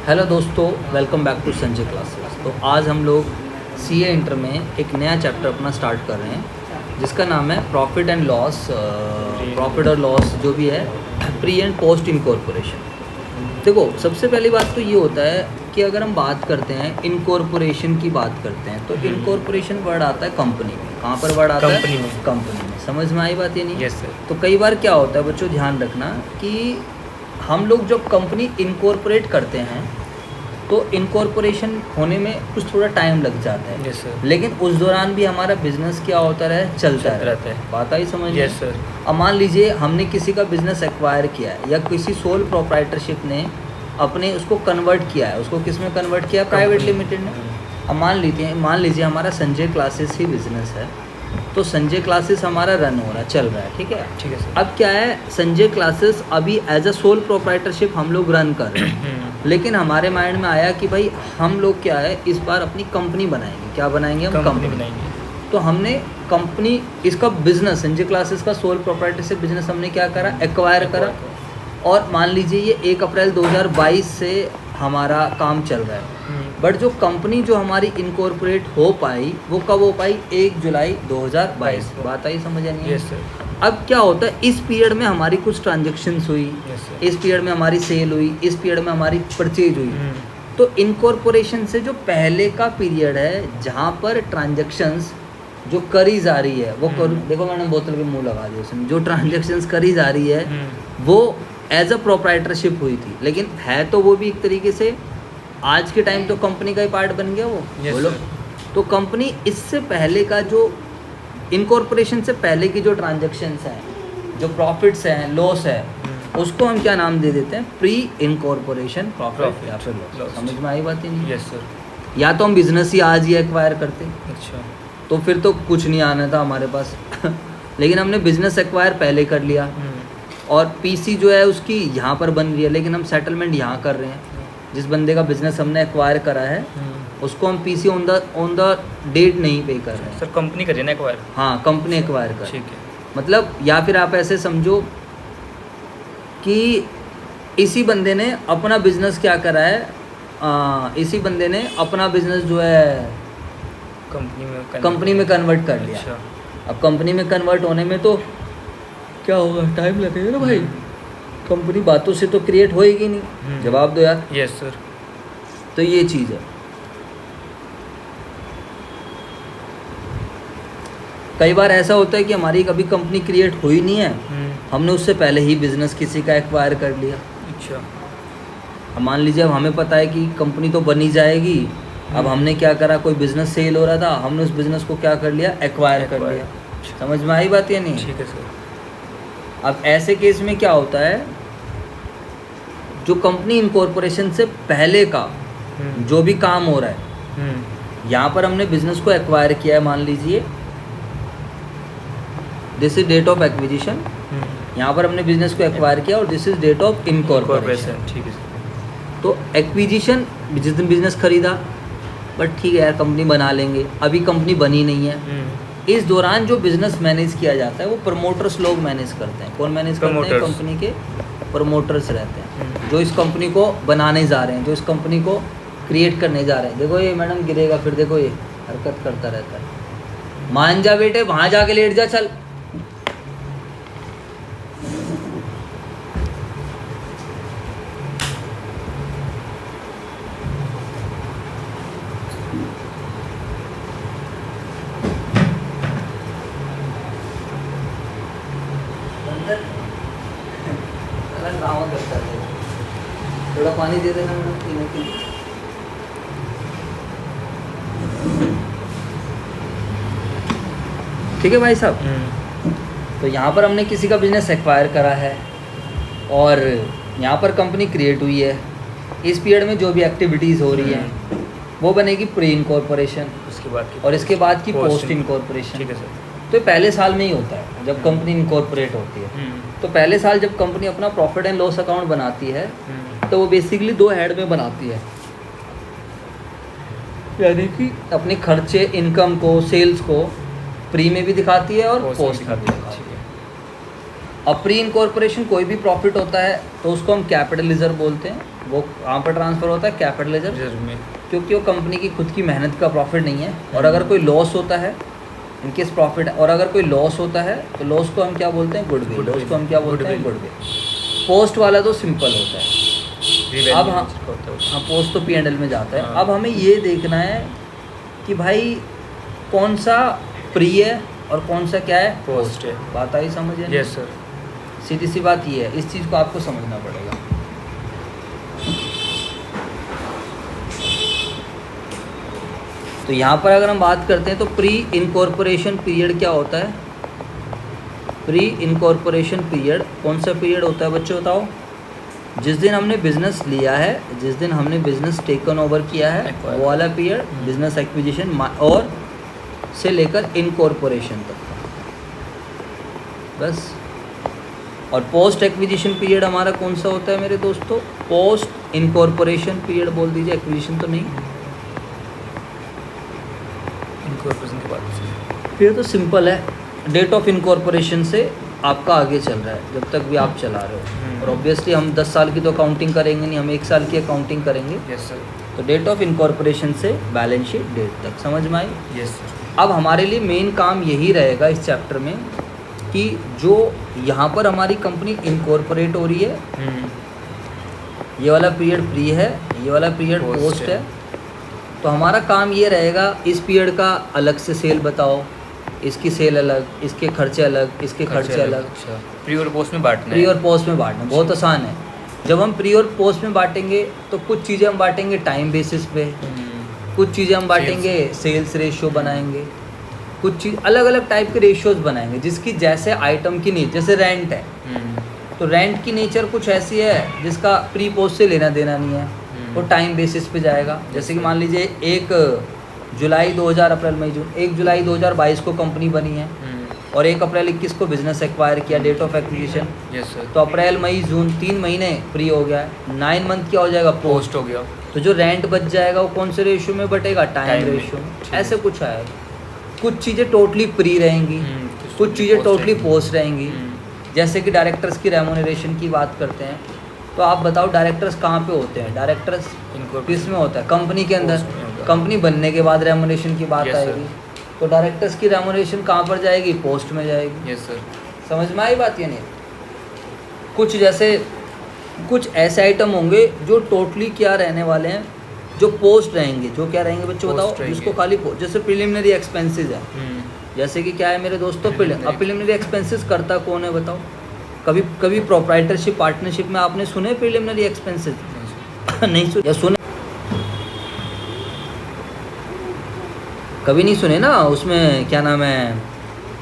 Hello दोस्तों, welcome back to Sanjay classes. तो आज हम लोग सीए इंटर में एक नया चैप्टर अपना स्टार्ट कर रहे हैं जिसका नाम है प्रॉफिट एंड लॉस। प्रॉफिट और लॉस जो भी है प्री एंड पोस्ट इनकॉर्पोरेशन। देखो, सबसे पहली बात तो ये होता है कि अगर हम बात करते हैं इनकॉर्पोरेशन की बात करते हैं तो इनकॉर्पोरेशन वर्ड आता है कंपनी में। कहाँ पर वर्ड आता कंपनी है? में। कंपनी में। समझ में आई बात? ये नहीं? Yes sir. तो कई बार क्या होता है बच्चों, ध्यान रखना कि हम लोग जब कंपनी इनकॉर्पोरेट करते हैं तो इनकॉर्पोरेशन होने में कुछ थोड़ा टाइम लग जाता है। Yes sir. लेकिन उस दौरान भी हमारा बिजनेस क्या होता रहे, चलता रहता है। बात आई समझ में? Yes sir. अब मान लीजिए हमने किसी का बिजनेस एक्वायर किया है या किसी सोल प्रोप्राइटरशिप ने अपने उसको कन्वर्ट किया है। उसको किस में कन्वर्ट किया? प्राइवेट लिमिटेड ने। अब मान लीजिए हमारा संजय क्लासेस ही बिजनेस है, तो संजय क्लासेस हमारा रन हो रहा है, चल रहा है, ठीक है। ठीक है सर। अब क्या है, संजय क्लासेस अभी एज अ सोल प्रोप्राइटरशिप हम लोग रन कर रहे हैं। लेकिन हमारे माइंड में आया कि भाई हम लोग क्या है, इस बार अपनी कंपनी बनाएंगे। क्या बनाएंगे? हम कंपनी बनाएंगे। तो हमने कंपनी, इसका बिजनेस, संजय क्लासेस का सोल प्रोप्राइटरशिप बिजनेस हमने क्या करा? एक्वायर करा। और मान लीजिए ये 1 अप्रैल 2022 से हमारा काम चल रहा है। बट जो कंपनी जो हमारी इनकॉर्पोरेट हो पाई वो कब हो पाई? 1 जुलाई 2022। बात आई समझ नहीं? Yes sir. अब क्या होता है, इस पीरियड में हमारी कुछ ट्रांजेक्शन्स हुई, यस सर। इस पीरियड में हमारी सेल हुई, इस पीरियड में हमारी परचेज हुई। तो इनकॉर्पोरेशन से जो पहले का पीरियड है जहाँ पर ट्रांजेक्शन्स जो करी जा रही है वो देखो, मैंने बोतल के मुंह लगा दिया उसमें। जो ट्रांजेक्शन्स करी जा रही है वो एज अ प्रोप्राइटरशिप हुई थी, लेकिन है तो वो भी एक तरीके से आज के टाइम तो कंपनी का ही पार्ट बन गया वो। Yes, बोलो। sir। तो कंपनी इससे पहले का जो इनकॉर्पोरेशन से पहले की जो ट्रांजेक्शन्स हैं, जो प्रॉफिट्स हैं, लॉस है, उसको हम क्या नाम दे देते हैं? प्री इनकॉर्पोरेशन प्रॉफिट या फिर लॉस। समझ में आई बात ही नहीं? Yes sir. या तो हम बिजनेस ही आज ही एक्वायर करते अच्छा। तो फिर तो कुछ नहीं आना था हमारे पास लेकिन हमने बिजनेस एक्वायर पहले कर लिया और पीसी जो है उसकी यहाँ पर बन रही है, लेकिन हम सेटलमेंट यहाँ कर रहे हैं। जिस बंदे का बिजनेस हमने एक्वायर करा है उसको हम पीसी ऑन द डेट नहीं पे कर रहे हैं। सर कंपनी का देना एक्वायर। हाँ, कंपनी एक्वायर कर। ठीक है। मतलब या फिर आप ऐसे समझो कि इसी बंदे ने अपना बिजनेस क्या करा है, इसी बंदे ने अपना बिजनेस जो है कंपनी में कन्वर्ट कर लिया। अच्छा। अब कंपनी में कन्वर्ट होने में तो क्या होगा? टाइम लगेगा ना भाई। कंपनी बातों से तो क्रिएट होएगी नहीं। जवाब दो यार। Yes sir. तो ये चीज़ है। कई बार ऐसा होता है कि हमारी कभी कंपनी क्रिएट हुई नहीं है, हमने उससे पहले ही बिजनेस किसी का एक्वायर कर लिया। अच्छा। अब मान लीजिए अब हमें पता है कि कंपनी तो बनी जाएगी। अब हमने क्या करा, कोई बिजनेस सेल हो रहा था, हमने उस बिजनेस को क्या कर लिया? एक्वायर कर लिया। समझ में आई बात या नहीं? ठीक है सर। अब ऐसे केस में क्या होता है, जो कंपनी इनकॉर्पोरेशन से पहले का जो भी काम हो रहा है, यहाँ पर हमने बिजनेस को एक्वायर किया है। मान लीजिए this is date of acquisition. यहाँ पर हमने बिजनेस को एक्वायर किया और this is date of incorporation. ठीक है सर। तो एक्विजिशन जिस दिन बिजनेस खरीदा, बट ठीक है यार कंपनी बना लेंगे, अभी कंपनी बनी नहीं है। इस दौरान जो बिजनेस मैनेज किया जाता है वो प्रमोटर्स लोग मैनेज करते हैं। कौन मैनेज करते हैं? कंपनी के प्रमोटर्स रहते हैं जो इस कंपनी को बनाने जा रहे हैं, जो इस कंपनी को क्रिएट करने जा रहे हैं। देखो ये मैडम गिरेगा, फिर देखो ये हरकत करता रहता है। मान जा बेटे, वहाँ जाके लेट जा, चल। ड्रामा करता है। थोड़ा पानी दे देना मैडम पीने के लिए। ठीक है भाई साहब। तो यहाँ पर हमने किसी का बिजनेस एक्वायर करा है और यहाँ पर कंपनी क्रिएट हुई है। इस पीरियड में जो भी एक्टिविटीज़ हो रही हैं वो बनेगी प्री इनकॉर्पोरेशन, उसके बाद की और इसके बाद की पोस्ट इनकॉर्पोरेशन। ठीक है सर। तो ये पहले साल में ही होता है जब कंपनी इनकॉर्पोरेट होती है। तो पहले साल जब कंपनी अपना प्रॉफिट एंड लॉस अकाउंट बनाती है तो वो बेसिकली 2 हेड में बनाती है, यानी कि अपने खर्चे, इनकम को, सेल्स को प्री में भी दिखाती है और पोस्ट में भी दिखाती है। अब प्री इनकॉर्पोरेशन कोई भी प्रॉफिट होता है तो उसको हम कैपिटल रिजर्व बोलते हैं, वो कहाँ पर ट्रांसफ़र होता है? कैपिटल रिजर्व, रिजर्व में। क्योंकि वो कंपनी की खुद की मेहनत का प्रॉफिट नहीं है। और अगर कोई लॉस होता है, इनकेस प्रॉफिट, और अगर कोई लॉस होता है तो लॉस को हम क्या बोलते हैं? गुडविल। लॉस को हम क्या बोलते हैं? गुडविल। पोस्ट वाला तो सिंपल होता है। अब हाँ, पोस्ट तो P&L में जाता है। अब हमें ये देखना है कि भाई कौन सा प्री है और कौन सा क्या है? पोस्ट है। बात आई समझ? Yes sir. सीधी सी बात ये है, इस चीज़ को आपको समझना पड़ेगा। तो यहाँ पर अगर हम बात करते हैं तो प्री इनकॉर्पोरेशन पीरियड क्या होता है? प्री इनकॉर्पोरेशन पीरियड कौन सा पीरियड होता है बच्चों, बताओ? जिस दिन हमने बिजनेस लिया है, जिस दिन हमने बिजनेस टेकन ओवर किया है, वो वाला पीरियड बिजनेस एक्विजिशन और से लेकर इनकॉर्पोरेशन तक का, बस। और पोस्ट एक्विजिशन पीरियड हमारा कौन सा होता है मेरे दोस्तों? पोस्ट इनकॉर्पोरेशन पीरियड बोल दीजिए, एक्विजिशन तो नहीं। इनकॉर्पोरेशन के बाद फिर तो सिंपल है, डेट ऑफ इनकॉर्पोरेशन से आपका आगे चल रहा है, जब तक भी आप चला रहे हो। और ऑब्वियसली हम 10 साल की तो अकाउंटिंग करेंगे नहीं, हम 1 साल की अकाउंटिंग करेंगे। Yes sir. तो डेट ऑफ इनकॉर्पोरेशन से बैलेंस शीट डेट तक, समझ में आई? Yes sir. अब हमारे लिए मेन काम यही रहेगा इस चैप्टर में कि जो यहाँ पर हमारी कंपनी इनकॉर्पोरेट हो रही है, ये वाला पीरियड प्री है, ये वाला पीरियड पोस्ट है। तो हमारा काम ये रहेगा, इस पीरियड का अलग से सेल बताओ, इसकी सेल अलग, इसके खर्चे अलग, इसके खर्चे अलग। अच्छा, प्री और पोस्ट में बांटना। प्री और पोस्ट में बांटना बहुत आसान है। जब हम प्री और पोस्ट में बांटेंगे तो कुछ चीज़ें हम बांटेंगे टाइम बेसिस पे, कुछ चीज़ें हम बांटेंगे सेल्स रेशियो बनाएंगे, कुछ चीज़ अलग अलग टाइप के रेशियोज बनाएंगे जिसकी जैसे आइटम की नीड, जैसे रेंट है तो रेंट की नेचर कुछ ऐसी है जिसका प्री पोस्ट से लेना देना नहीं है, वो टाइम बेसिस पे जाएगा। जैसे कि मान लीजिए 1 जुलाई 2000 अप्रैल मई जून 1 जुलाई 2022 को कंपनी बनी है और 1 अप्रैल 21 को बिजनेस एक्वायर किया, date of acquisition. Yes sir. तो अप्रैल मई जून 3 महीने प्री हो गया है, 9 मंथ क्या हो जाएगा? पोस्ट हो गया। तो जो रेंट बच जाएगा वो कौन से रेशियो में बटेगा? टाइम रेशियो में। ऐसे कुछ आएगा। कुछ चीज़ें टोटली प्री रहेंगी, कुछ चीज़ें टोटली पोस्ट रहेंगी। जैसे कि डायरेक्टर्स की रेम्यूनरेशन की बात करते हैं, तो आप बताओ डायरेक्टर्स कहाँ पे होते हैं? डायरेक्टर्स किस में होता है? कंपनी के अंदर। कंपनी बनने के बाद रेम्यूनरेशन की बात आएगी, तो डायरेक्टर्स की रेम्यूनरेशन कहाँ पर जाएगी? पोस्ट में जाएगी। Yes sir. समझ में आई बात? या नहीं? कुछ ऐसे आइटम होंगे जो टोटली क्या रहने वाले हैं, जो पोस्ट रहेंगे। जो क्या रहेंगे बच्चों बताओ? जिसको खाली जैसे प्रिलिमिनरी एक्सपेंसेस है, जैसे कि क्या है मेरे दोस्तों? अब प्रिलिमिनरी एक्सपेंसेस करता कौन है बताओ? कभी प्रोप्राइटरशिप पार्टनरशिप में आपने सुने प्रिलिमिनरी एक्सपेंसेस? नहीं सुने, या सुने? कभी नहीं सुने ना। उसमें क्या नाम है,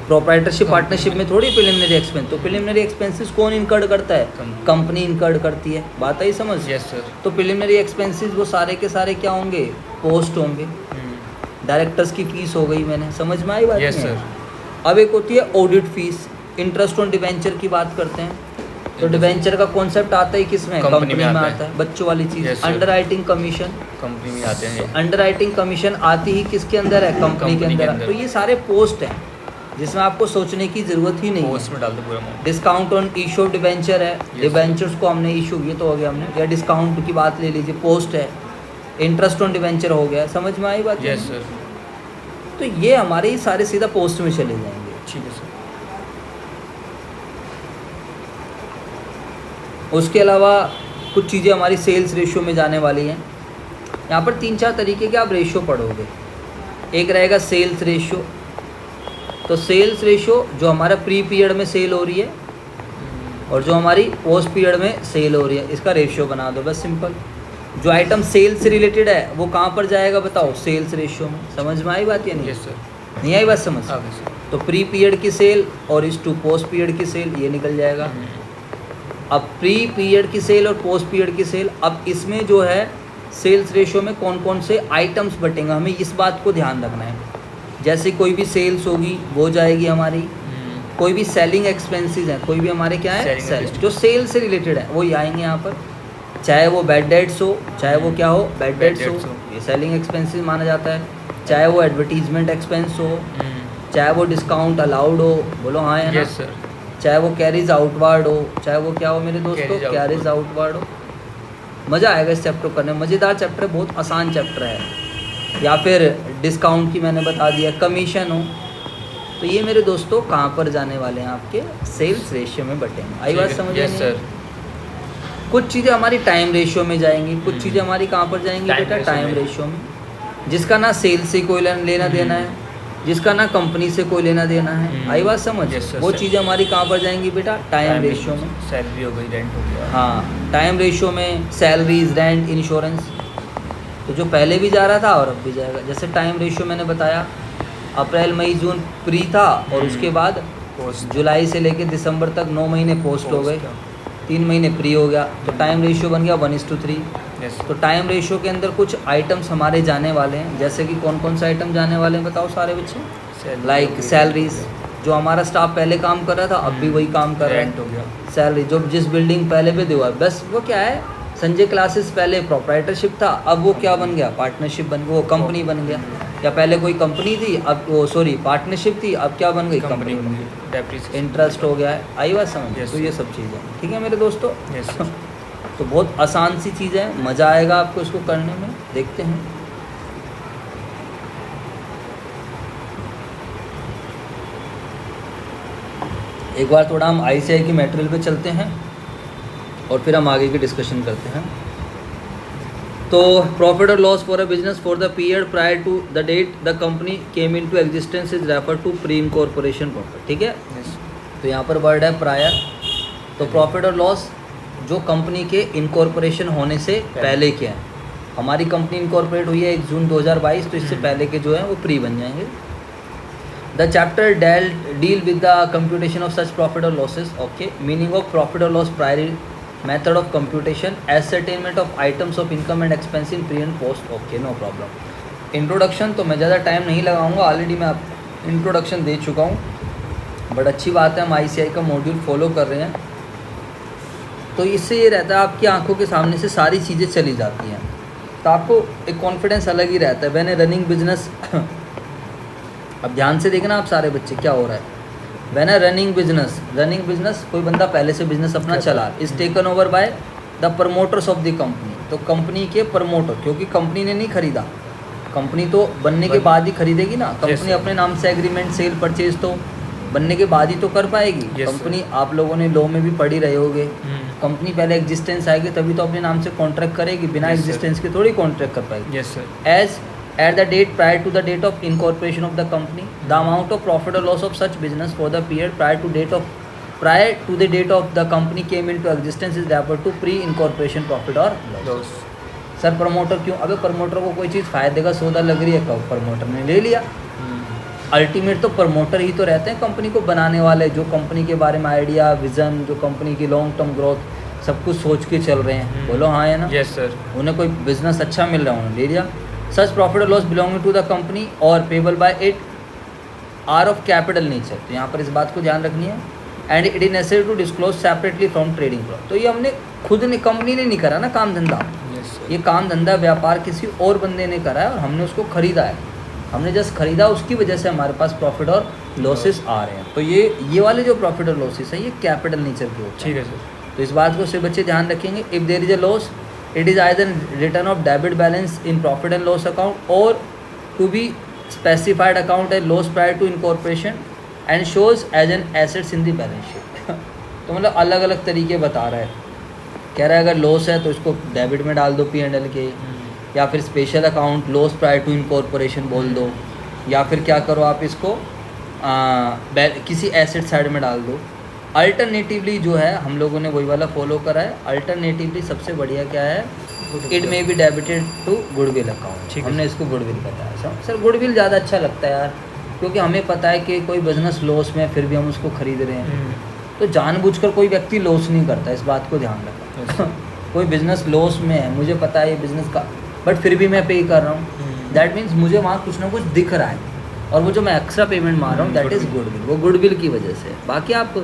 प्रोप्राइटरशिप पार्टनरशिप में थोड़ी प्रिलिमिनरी एक्सपेंस। तो प्रिलिमिनरी एक्सपेंसेस कौन इनकर्ड करता है? कंपनी इनकर्ड करती है। बात आई समझ? Yes sir. तो प्रिलिमिनरी एक्सपेंसेस वो सारे के सारे क्या होंगे? पोस्ट होंगे। डायरेक्टर्स की फीस हो गई, मैंने समझ में आई बात? Yes sir. अब एक होती है audit fees, interest on debenture की बात करते हैं। तो डिवेंचर का कॉन्सेप्ट आता है किसमें? कंपनी में आता है। बच्चों वाली चीज़। अंडरराइटिंग कमीशन कंपनी में आते हैं। अंडरराइटिंग कमीशन आती ही किसके अंदर है? कंपनी के अंदर। तो ये सारे पोस्ट हैं जिसमें आपको सोचने की ज़रूरत ही नहीं है। पोस्ट में डाल दो पूरा amount. Discount on issue debenture है, डिवेंचर्स को हमने इशू, ये तो हो गया हमने, या डिस्काउंट की बात ले लीजिए, पोस्ट है। इंटरेस्ट ऑन डिवेंचर हो गया। समझ में आई बात? Yes sir. तो ये हमारे ही सारे सीधा पोस्ट में चले जाएंगे। ठीक है सर। उसके अलावा कुछ चीज़ें हमारी सेल्स रेशियो में जाने वाली हैं। यहाँ पर 3-4 तरीके के आप रेशियो पढ़ोगे। एक रहेगा सेल्स रेशियो। तो सेल्स रेशियो जो हमारा प्री पीरियड में सेल हो रही है और जो हमारी पोस्ट पीरियड में सेल हो रही है, इसका रेशियो बना दो बस, सिंपल। जो आइटम सेल्स से रिलेटेड है वो कहाँ पर जाएगा बताओ? सेल्स रेशियो में। समझ में आई बात या नहीं? Yes sir. नहीं आई बात समझ? सर। तो प्री पीरियड की सेल और इस टू पोस्ट पीरियड की सेल, ये निकल जाएगा। अब प्री पीरियड की सेल और पोस्ट पीरियड की सेल, अब इसमें जो है सेल्स रेशियो में कौन कौन से आइटम्स बटेंगे, हमें इस बात को ध्यान रखना है। जैसे कोई भी सेल्स होगी वो जाएगी हमारी, कोई भी सेलिंग एक्सपेंसेस हैं, कोई भी हमारे क्या है सेलिंग, जो सेल से रिलेटेड है वो आएंगे यहाँ पर। चाहे वो बैड डेट्स हो, चाहे वो क्या हो, बैड डेट्स हो, ये सेलिंग एक्सपेंसेस माना जाता है। चाहे वो एडवर्टीजमेंट एक्सपेंस हो, चाहे वो डिस्काउंट अलाउड हो, बोलो हाँ है ना? Yes sir. चाहे वो कैरीज आउटवर्ड हो, चाहे वो क्या हो मेरे दोस्तों, कैरीज आउटवर्ड हो, मज़ा आएगा इस चैप्टर को करने में, मज़ेदार चैप्टर है, बहुत आसान चैप्टर है। या फिर डिस्काउंट की मैंने बता दिया, कमीशन हो, तो ये मेरे दोस्तों कहाँ पर जाने वाले हैं, आपके सेल्स रेशियो में बटेंगे। आई बात समझ में? सर कुछ चीज़ें हमारी टाइम रेशियो में जाएंगी, कुछ चीज़ें हमारी कहाँ पर जाएंगी Time बेटा, ratio टाइम में। रेशियो में, जिसका ना सेल्स से कोई लेना देना है, जिसका ना कंपनी से कोई लेना देना है। आई बात समझ? Yes, sir, वो sir. चीज़ें हमारी कहाँ पर जाएंगी बेटा, टाइम रेशियो में। सैलरी हो गई, रेंट हो गया। हाँ, टाइम रेशियो में सैलरीज, रेंट, इंश्योरेंस, तो जो पहले भी जा रहा था और अब भी जाएगा। जैसे टाइम रेशियो मैंने बताया, अप्रैल मई जून प्री था, और उसके बाद पोस्ट जुलाई से लेकर दिसंबर तक 9 महीने पोस्ट हो गए, 3 महीने प्री हो गया, तो टाइम रेशियो बन गया 1:3। यस तो टाइम रेशियो के अंदर कुछ आइटम्स हमारे जाने वाले हैं, जैसे कि कौन कौन से आइटम जाने वाले हैं बताओ सारे बच्चे। लाइक सैलरीज, जो हमारा स्टाफ पहले काम कर रहा था अब भी वही काम कर रहा रेंट है। हो गया। सैलरी जो जिस बिल्डिंग पहले पे हुआ, बस वो क्या है, संजय क्लासेस पहले प्रोप्राइटरशिप था, अब वो क्या बन गया, पार्टनरशिप बन गया, वो कंपनी बन गया। या पहले कोई कंपनी थी, अब वो सॉरी पार्टनरशिप थी, अब क्या बन गई, कंपनी बन गई। डेप्रिसिएशन। इंटरेस्ट हो गया है। आई बात समझ? Yes, तो sir. ये सब चीज़ें ठीक है मेरे दोस्तों। Yes sir. तो बहुत आसान सी चीज़ है, मज़ा आएगा आपको इसको करने में। देखते हैं एक बार थोड़ा हम ICI की मटेरियल पे चलते हैं और फिर हम आगे की डिस्कशन करते हैं। तो प्रॉफिट और loss for a business for the period prior to the date the company came into existence is refer to pre incorporation profit. ठीक है, यस तो यहाँ पर वर्ड है प्रायर। तो प्रॉफिट और लॉस जो कंपनी के इनकॉर्पोरेशन होने से पहले के हैं। हमारी कंपनी इनकॉर्पोरेट हुई है 1 जून 2022, तो इससे पहले के जो हैं वो प्री बन जाएंगे। The chapter deal with the computation of such profit और losses. Okay, meaning of profit और loss prior method of computation, ascertainment of items of income and expense in pre and post. Okay, no problem. Introduction तो मैं ज़्यादा time नहीं लगाऊंगा, already मैं आप introduction दे चुका हूँ, बट अच्छी बात है हम ICI का मॉड्यूल फॉलो कर रहे हैं, तो इससे ये रहता है आपकी आंखों के सामने से सारी चीज़ें चली जाती हैं, तो आपको एक कॉन्फिडेंस अलग ही रहता है। व्हेन ए रनिंग बिजनेस अब ध्यान से देखना आप सारे बच्चे क्या हो रहा है। व्हेन ए रनिंग बिजनेस कोई बंदा पहले से बिजनेस अपना चला, is taken over by the promoters of the company. तो कंपनी के प्रमोटर, क्योंकि कंपनी ने नहीं खरीदा, कंपनी तो बनने के बाद ही खरीदेगी ना। कंपनी अपने नाम से एग्रीमेंट सेल परचेज तो बनने के बाद ही तो कर पाएगी। कंपनी आप लोगों ने लॉ में भी पढ़ी रहे होगे, कंपनी पहले एग्जिस्टेंस आएगी तभी तो अपने नाम से कॉन्ट्रैक्ट करेगी, बिना एग्जिस्टेंस के थोड़ी कॉन्ट्रैक्ट कर पाएगी। Yes sir. As at the date prior to the date of incorporation of the company, the amount of profit or loss of such business for the period prior to the date of the company came into existence is referred to pre-incorporation profit or loss. Sir promoter क्यों? अबे promoter को कोई चीज़ फायदे का सौदा लग रही है, कब प्रमोटर ने ले लिया। अल्टीमेट तो प्रमोटर ही तो रहते हैं कंपनी को बनाने वाले, जो कंपनी के बारे में आइडिया, विजन, जो कंपनी की लॉन्ग टर्म ग्रोथ सब कुछ सोच के चल रहे हैं। बोलो हाँ है ना? Yes sir. उन्हें कोई बिजनेस अच्छा मिल रहा है, उन्होंने ले लिया। सच प्रॉफिट और loss belonging to the company और payable by it are of capital nature. तो यहाँ पर इस बात को ध्यान रखनी है। And it is necessary to disclose separately from trading profit. तो ये हमने खुद ने, कंपनी ने नहीं करा ना काम धंधा, ये काम धंधा व्यापार किसी और बंदे ने करा है और हमने उसको खरीदा है। हमने जस्ट खरीदा, उसकी वजह से हमारे पास प्रॉफिट और लॉसेस आ रहे हैं। तो ये वाले जो प्रॉफिट और लॉसेस है ये कैपिटल नेचर के होते हैं। ठीक है सर। तो इस बात को से बच्चे ध्यान रखेंगे। If there is a loss, it is either return of debit balance in profit and loss account or to be specified account as loss prior to incorporation and shows as an assets in the balance sheet। तो मतलब अलग अलग तरीके बता रहा है, कह रहा है अगर लॉस है तो इसको डेबिट में डाल दो P&L के, या फिर special account loss prior to incorporation बोल दो, या फिर क्या करो आप इसको किसी एसेट साइड में डाल दो। अल्टरनेटिवली जो है हम लोगों ने वही वाला फॉलो करा है। अल्टरनेटिवली सबसे बढ़िया क्या है, it may be debited to goodwill account. हमने इसको गुडविल बताया। सर गुडविल ज़्यादा अच्छा लगता है यार, क्योंकि हमें पता है कि कोई बिजनेस लॉस में फिर भी हम उसको खरीद रहे हैं। तो जानबूझकर कोई व्यक्ति लॉस नहीं करता, इस बात को ध्यान रखना। कोई बिजनेस लॉस में है, मुझे पता है ये बिजनेस का, बट फिर भी मैं पे कर रहा हूँ, दैट मीन्स मुझे वहाँ कुछ ना कुछ दिख रहा है, और वो जो मैं एक्स्ट्रा पेमेंट मार रहा हूँ दैट इज़ गुडविल। वो गुडविल की वजह से। बाकी आप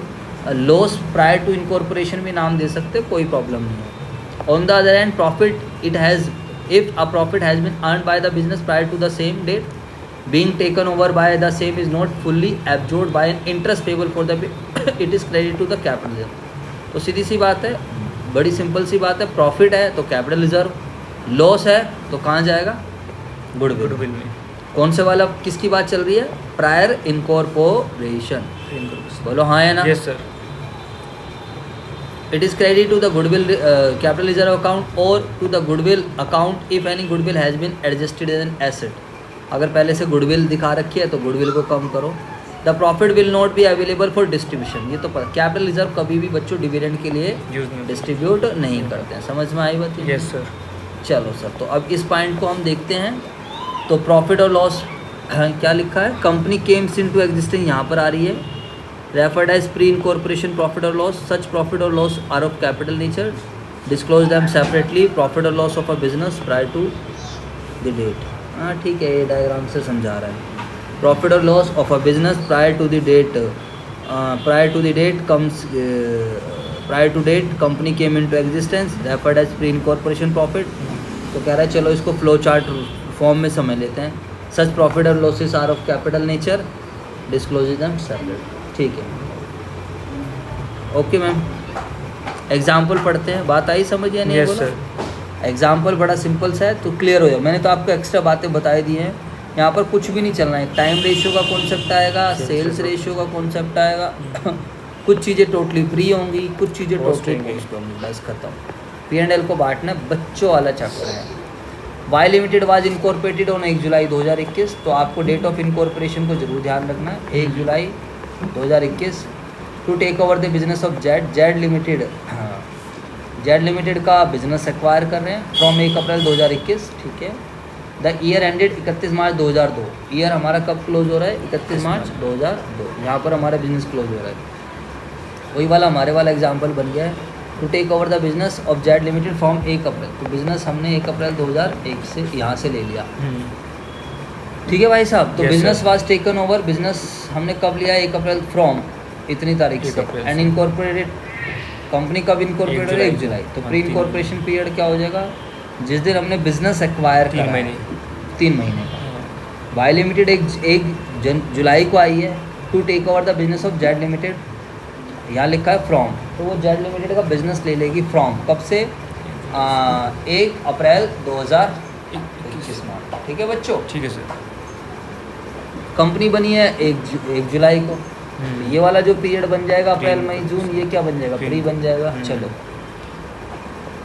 लॉस प्रायर टू इनकॉर्पोरेशन भी नाम दे सकते हो, कोई प्रॉब्लम नहीं है। On the other hand profit, it has if a profit has been earn by the business prior to the same date, being taken over by the same is not fully absorbed by an interest payable for the it is credited to the capital। तो सीधी सी बात है, बड़ी simple सी बात है, profit है तो capital reserve, loss है तो कहाँ जाएगा, गुडविल। गुडविल में। कौन से वाला, किसकी बात चल रही है, प्रायर इनकॉर्पोरेशन, बोलो हाँ या ना। Yes sir. It is credit to the goodwill capital reserve account और to the goodwill account if any goodwill has been adjusted as an asset. अगर पहले से गुडविल दिखा रखी है तो गुडविल को कम करो। The profit will not be available for distribution, ये तो कैपिटल रिजर्व कभी भी बच्चों डिविडेंड के लिए यूज नहीं। डिस्ट्रीब्यूट नहीं करते हैं। समझ में आई बात? Yes sir. चलो सर, तो अब इस पॉइंट को हम देखते हैं। तो प्रॉफिट और लॉस क्या लिखा है, कंपनी केम्स इनटू एग्जिस्टिंग, यहाँ पर आ रही है, referred as pre incorporation profit और लॉस। सच प्रॉफिट और loss are of capital nature, disclose them separately. Profit और loss of a business prior to the date. हाँ ठीक है, ये डायग्राम से समझा रहा है। प्रॉफिट और loss of a business prior to the date company came into existence, referred as pre incorporation profit. तो कह रहा है चलो इसको फ्लो चार्ट फॉर्म में समझ लेते हैं। सच प्रॉफिट और losses are of capital nature, disclose them separate. ठीक है, ओके मैम। एग्जाम्पल पढ़ते हैं, बात आई समझ या नहीं? Yes sir. एग्जाम्पल बड़ा सिंपल सा है तो क्लियर हो जाए। मैंने तो आपको एक्स्ट्रा बातें बताई दी हैं, यहाँ पर कुछ भी नहीं चलना है। टाइम रेशियो का कॉन्सेप्ट आएगा, सेल्स रेशियो का कॉन्सेप्ट आएगा कुछ चीज़ें टोटली फ्री होंगी, कुछ चीज़ें टोटली पोस्ट होंगी, बस खत्म। P&L को बांटना बच्चों वाला चैप्टर है। Y limited was incorporated on 1 जुलाई 2021, तो आपको डेट ऑफ इनकॉर्पोरेशन को जरूर ध्यान रखना है, 1 जुलाई 2021। To take over the business of Z limited, हाँ जेड लिमिटेड का बिजनेस एक्वायर कर रहे हैं फ्रॉम 1 अप्रैल 2021। ठीक है। The year ended 31 March 2002। Year हमारा कब क्लोज हो रहा है? 31 मार्च 2002। यहाँ पर हमारा बिजनेस क्लोज हो रहा है। वही वाला हमारे वाला एग्जाम्पल बन गया है। To take over the business of Z limited from 1 April, तो बिजनेस हमने 1 अप्रैल 2001 से यहाँ से ले लिया। ठीक है भाई साहब। तो Yes, business sir. Was taken over, business हमने कब लिया? 1 अप्रैल फ्रॉम इतनी तारीख 1 से। अप्रैल एंड से। इनकॉर्पोरेटेड, कंपनी कब इनकॉर्पोरेटेड? 1 1 जुलाई। तो हाँ, प्री 3 इनकॉर्पोरेशन पीरियड क्या हो जाएगा? जिस दिन हमने बिजनेस एक्वायर 3 करा, महीने। 3 महीने का। वाई लिमिटेड 1 जुलाई को आई है। To take over the business of Z limited, यहाँ लिखा है फ्रॉम, तो वो जेड लिमिटेड का बिजनेस ले लेगी फ्रॉम कब से? 1 अप्रैल 2021 में। ठीक है बच्चों। ठीक है सर। कंपनी बनी है 1 जुलाई को, ये वाला जो पीरियड बन जाएगा अप्रैल मई जून, ये क्या बन जाएगा? प्री बन जाएगा। चलो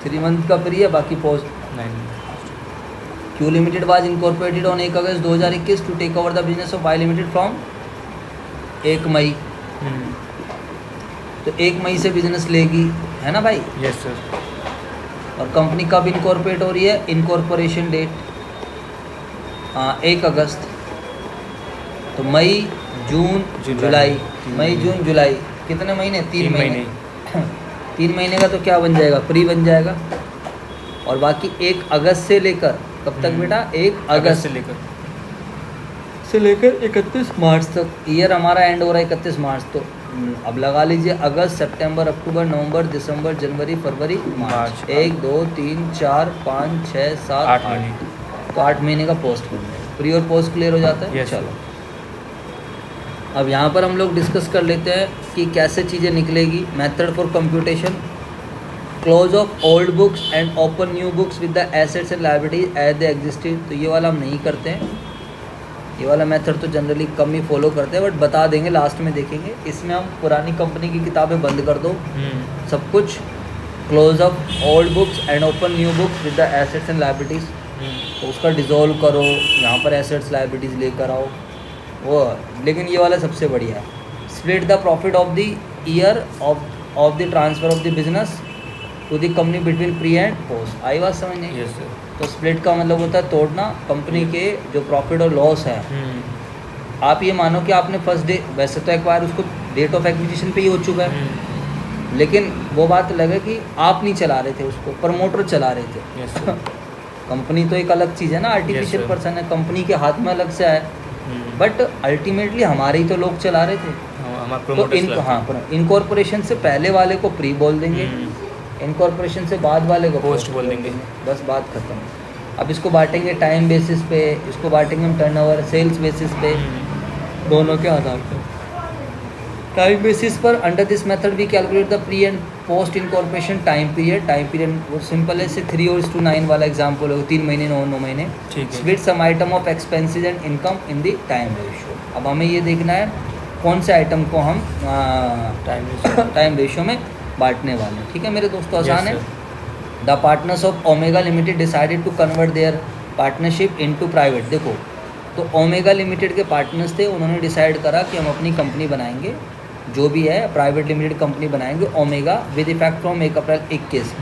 3 मंथ का प्री है, बाकी post. 9। Q limited was incorporated on 1 August 2021 to take over the business of Y limited from 1 May. तो 1 मई से बिजनेस लेगी, है ना भाई? Yes sir. और कंपनी कब इनकॉर्पोरेट हो रही है? Incorporation date 1 August. तो मई जून जुलाई, मई जून जुलाई कितने महीने? 3 महीने। 3 महीने का तो क्या बन जाएगा? प्री बन जाएगा। और बाकी 1 अगस्त से लेकर कब तक बेटा? 1 अगस्त से लेकर 31 मार्च तक। ईयर हमारा एंड हो रहा है 31 मार्च। तो अब लगा लीजिए अगस्त, सितंबर, अक्टूबर, नवंबर, दिसंबर, जनवरी, फरवरी, मार्च। 1 2 3 4 5 6 7 8 महीने। तो 8 महीने का पोस्ट बन जाएगा। प्री और पोस्ट क्लियर हो जाता है। Yes, चलो अब यहाँ पर हम लोग डिस्कस कर लेते हैं कि कैसे चीज़ें निकलेगी। Method for computation, close of old books and open new books with the assets and liabilities as they existed. तो ये वाला हम नहीं करते हैं, ये वाला मेथड तो जनरली कम ही फॉलो करते हैं, बट बता देंगे, लास्ट में देखेंगे। इसमें हम पुरानी कंपनी की किताबें बंद कर दो, सब कुछ। Close of old books and open new books with the assets and liabilities, तो उसका डिज़ोल्व करो, यहाँ पर एसेट्स लायबिलिटीज़ लेकर आओ वो। लेकिन ये वाला सबसे बढ़िया है। Split the profit of the year of the transfer of the business to the company between pre and post. आई बात समझ नहीं? Yes sir. तो स्प्लिट का मतलब होता है तोड़ना कंपनी के जो प्रॉफिट और लॉस है। आप ये मानो कि आपने फर्स्ट डे, वैसे तो एक्वायर उसको डेट ऑफ एक्विजिशन पे ही हो चुका है, लेकिन वो बात अलग है कि आप नहीं चला रहे थे उसको, प्रमोटर चला रहे थे। Yes sir. कंपनी तो एक अलग चीज़ है ना, आर्टिफिशियल sir. पर्सन है, कंपनी के हाथ में अलग से है, बट अल्टीमेटली हमारे ही तो लोग चला रहे थे। तो इनकॉर्पोरेशन से पहले वाले को प्री बोल देंगे, इनकॉर्पोरेशन से बाद वाले को पोस्ट बोल देंगे। बस बात खत्म। अब इसको बांटेंगे टाइम बेसिस पे, इसको बांटेंगे हम टर्नओवर सेल्स बेसिस पे, दोनों के आधार पर। टाइम बेसिस पर under this method we calculate the pre and post incorporation time period वो सिंपल है, से 3:9 वाला एग्जाम्पल हो, 3 महीने 9 महीने। ठीक है। Split some item of expenses and income in the time ratio. अब हमें ये देखना है कौन से आइटम को हम टाइम रेशियो में बांटने वाले हैं। ठीक है मेरे दोस्तों, आसान है। The partners of Omega limited decided to convert their partnership into private. देखो, तो ओमेगा लिमिटेड के पार्टनर्स थे, उन्होंने डिसाइड करा कि हम अपनी कंपनी बनाएंगे, जो भी है प्राइवेट लिमिटेड कंपनी बनाएंगे Omega, with effect from 1 April 21।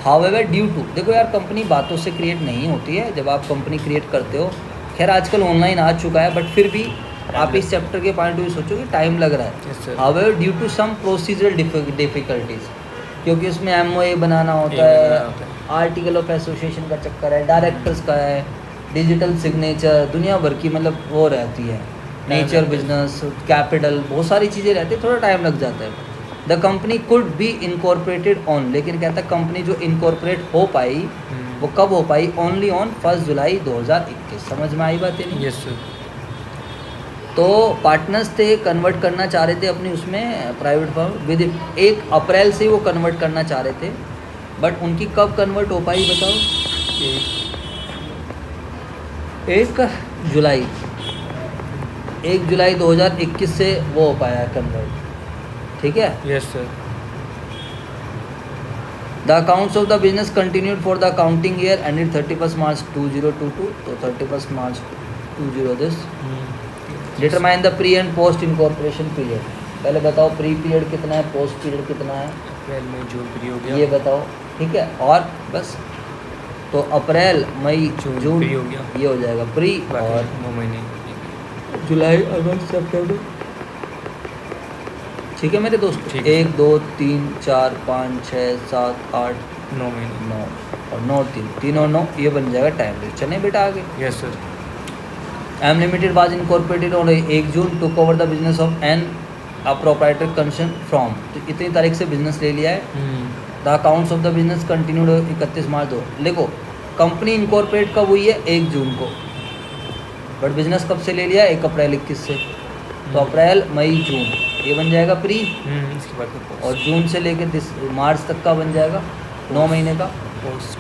However due to, देखो यार कंपनी बातों से क्रिएट नहीं होती है, जब आप कंपनी क्रिएट करते हो, खैर आजकल ऑनलाइन आ चुका है, बट फिर भी आप इस चैप्टर के पॉइंट ऑफ व्यू सोचो कि टाइम लग रहा है। However due to some procedural difficulties, क्योंकि उसमें MOA बनाना होता है, आर्टिकल ऑफ एसोसिएशन का चक्कर है, डायरेक्टर्स का है, डिजिटल सिग्नेचर, दुनिया भर की मतलब वो रहती है, नेचर बिजनेस कैपिटल, बहुत सारी चीज़ें रहती है, थोड़ा टाइम लग जाता है। The company could be incorporated on, लेकिन कहता है कंपनी जो इनकॉर्पोरेट हो पाई वो कब हो पाई, ओनली ऑन 1 जुलाई 2021। समझ में आई बात नहीं? Yes sir. तो पार्टनर्स थे, कन्वर्ट करना चाह रहे थे अपनी उसमें प्राइवेट फर्म, विद 1 अप्रैल से वो कन्वर्ट करना चाह रहे थे, बट उनकी कब कन्वर्ट हो पाई बताओ? 1 जुलाई 2021 से वो हो पाया कन्वर्ट। ठीक है। Yes sir. The accounts of the business continued for the accounting year ended 31 मार्च 2022, तो 31 मार्च 2020। Determine the pre and post incorporation period. पहले बताओ प्री पीरियड कितना है, पोस्ट पीरियड कितना है, अप्रैल में जून फ्री हो गया, ये बताओ। ठीक है, और बस तो अप्रैल मई जून फ्री हो गया, ये हो जाएगा प्री, और 9 महीने। जुलाई अगस्त सितंबर। ठीक है मेरे दोस्त, ठीक है। 1 2 3 4 5 6 7 8 9 महीने। 9 और 9 3 और 9, ये बन जाएगा टाइम रेट। चलें बेटा आगे। Yes sir. M limited was incorporated on 1 June, took over the business of an a proprietor concern from, तो इतनी तारीख से बिजनेस ले लिया है। The accounts of the business continued 31 March 2। देखो कंपनी इनकॉर्पोरेट कब हुई है, 1 जून को, बट बिजनेस कब से ले लिया, 1 अप्रैल 21 से, तो अप्रैल मई जून ये बन जाएगा प्री, इसके बाद पोस्ट, और जून से लेकर मार्च तक का बन जाएगा 9 महीने का पोस्ट।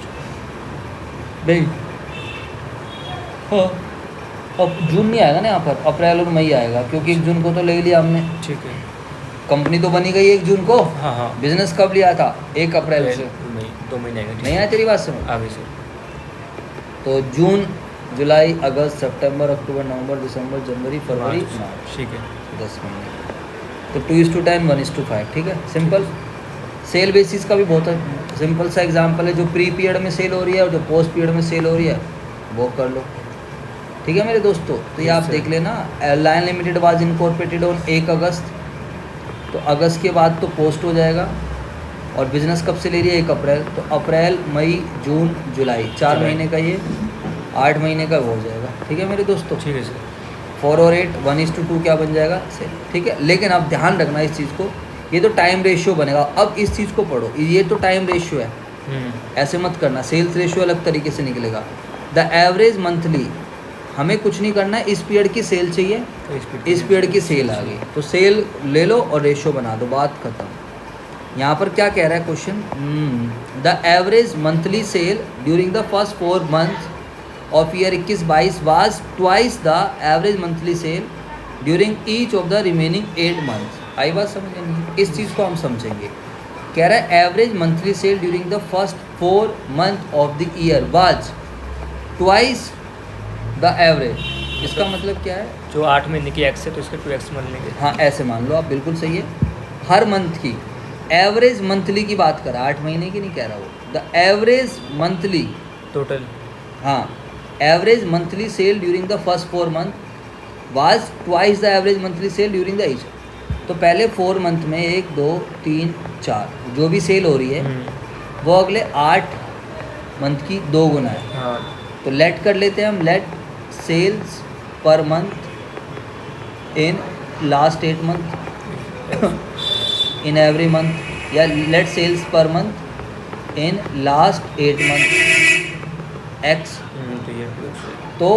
नहीं, हाँ अब जून नहीं आएगा ना यहाँ पर, अप्रैल और मई आएगा, क्योंकि 1 जून को तो ले लिया हमने, ठीक है। कंपनी तो बनी गई 1 जून को, हाँ। बिजनेस कब लिया था, 1 अप्रैल से। मई 2 महीने आएगा। नहीं आया तेरी बात समझ? आगे सर। तो जून जुलाई अगस्त सितंबर अक्टूबर नवंबर दिसंबर जनवरी फरवरी मार्च, ठीक है। 10 महीने। तो 2:10 1:5। ठीक है, सिंपल। सेल बेसिस का भी बहुत सिंपल सा एग्जांपल है, जो प्री पीरियड में सेल हो रही है और जो पोस्ट पीरियड में सेल हो रही है वो कर लो। ठीक है मेरे दोस्तों, तो ये आप देख लेना। Airline limited was incorporated on 1 August, तो अगस्त के बाद तो पोस्ट हो जाएगा, और बिजनेस कब से ले रही है, 1 अप्रैल, तो अप्रैल मई जून जुलाई 4 महीने का, ये 8 महीने का हो जाएगा। ठीक है मेरे दोस्तों, ठीक है सर। 4 और 8 1:2 क्या बन जाएगा सेल। ठीक है, लेकिन आप ध्यान रखना इस चीज़ को, ये तो टाइम रेशियो बनेगा। अब इस चीज़ को पढ़ो, ये तो टाइम रेशियो है, ऐसे मत करना, सेल्स रेशियो अलग तरीके से निकलेगा। द एवरेज मंथली, हमें कुछ नहीं करना है, इस पीरियड की सेल चाहिए, इस पीरियड की सेल आ गई, तो सेल ले लो और रेशियो बना दो, बात खत्म। यहाँ पर क्या कह रहा है question, the average monthly cell during the first 4 months of year 21-22 was twice the average monthly cell during each of the remaining 8 months। आई बात समझ नहीं? इस चीज़ को हम समझेंगे। कह रहा है average monthly cell during the first 4 months of the year was twice the average. इसका मतलब क्या है, जो 8 महीने की एक्स है तो इसका 2x मान लेंगे। हाँ ऐसे मान लो आप, बिल्कुल सही है। हर मंथ की एवरेज मंथली की बात कर रहा है, 8 महीने की नहीं कह रहा वो। द एवरेज मंथली टोटल, हाँ, average monthly cell during the first 4 months was twice the average monthly cell during the each. तो पहले 4 month में 1 2 3 4 जो भी सेल हो रही है वो अगले 8 मंथ की 2 गुना है। हाँ। तो लेट कर लेते हैं हम, let sales per month in last 8 month in every month, या let sales per month in last 8 month x. तो ये तो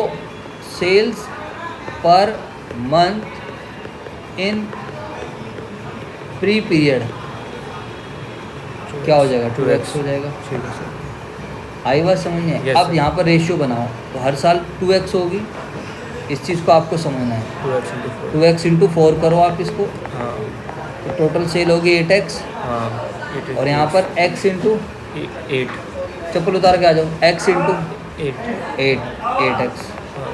सेल्स पर मंथ इन प्री पीरियड क्या हो जाएगा 2x हो जाएगा। ठीक है सर। आई बात समझ में? Yes, अब sir. यहाँ पर रेशियो बनाओ तो हर साल 2x होगी, इस चीज़ को आपको समझना है। 2x into 4। 2x इंटू 4 करो आप इसको, हाँ तो टोटल सेल होगी 8x, हाँ। और यहाँ पर x इंटू 8। चप्पल उतार के आ जाओ, x इंटू 8। 8x, हाँ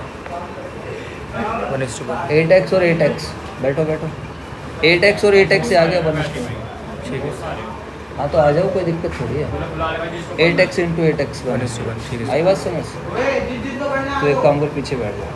1:1। 8x और 8x, बैठो बैठो, 8x और 8x से आ गया 1:1। ठीक है सर। हाँ तो आ जाओ, कोई दिक्कत थोड़ी है। 8x इंटू 8x 1:1 ठीक है आई सर। बात समझ? तो एक काम कर, पीछे बैठ जाओ।